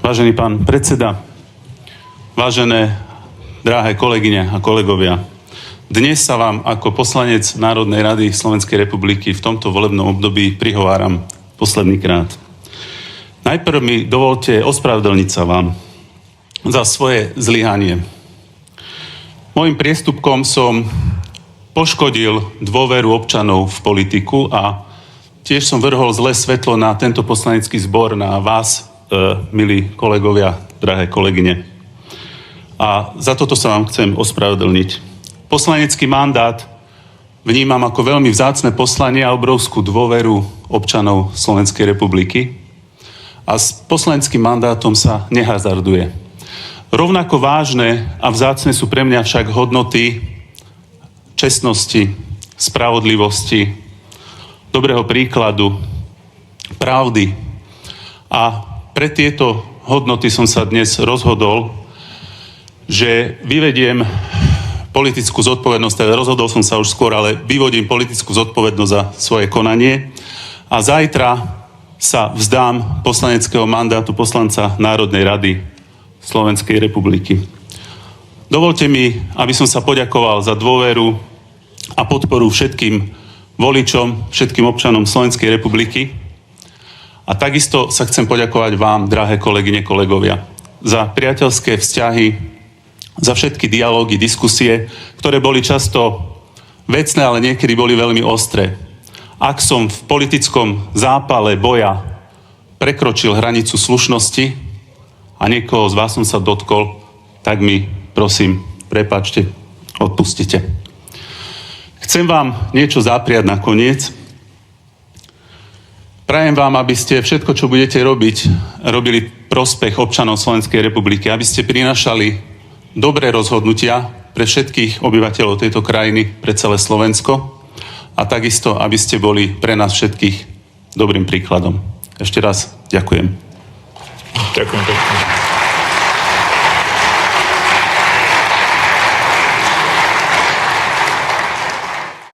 Vážený pán predseda, vážené drahé kolegyne a kolegovia, dnes sa vám ako poslanec Národnej rady Slovenskej republiky v tomto volebnom období prihováram posledný krát. Najprv mi dovolte ospravedlniť sa vám za svoje zlyhanie. Mojím priestupkom som poškodil dôveru občanov v politiku a tiež som vrhol zlé svetlo na tento poslanecký zbor, na vás, milí kolegovia, drahé kolegyne. A za toto sa vám chcem ospravedlniť. Poslanecký mandát vnímam ako veľmi vzácne poslanie a obrovskú dôveru občanov Slovenskej republiky. A s poslaneckým mandátom sa nehazarduje. Rovnako vážne a vzácne sú pre mňa však hodnoty čestnosti, spravodlivosti, dobrého príkladu, pravdy. A pre tieto hodnoty som sa dnes rozhodol, že vyvediem politickú zodpovednosť, teda rozhodol som sa už skôr, ale vyvodím politickú zodpovednosť za svoje konanie a zajtra sa vzdám poslaneckého mandátu poslanca Národnej rady Slovenskej republiky. Dovolte mi, aby som sa poďakoval za dôveru a podporu všetkým voličom, všetkým občanom Slovenskej republiky. A takisto sa chcem poďakovať vám, drahé kolegyne, kolegovia, za priateľské vzťahy, za všetky dialógy, diskusie, ktoré boli často vecné, ale niekedy boli veľmi ostré. Ak som v politickom zápale boja prekročil hranicu slušnosti a niekoho z vás som sa dotkol, tak mi, prosím, prepáčte, odpustite. Chcem vám niečo zapriať nakoniec. Prajem vám, aby ste všetko, čo budete robiť, robili prospech občanov Slovenskej republiky, aby ste prinášali dobré rozhodnutia pre všetkých obyvateľov tejto krajiny, pre celé Slovensko a takisto, aby ste boli pre nás všetkých dobrým príkladom. Ešte raz ďakujem. Ďakujem pekne.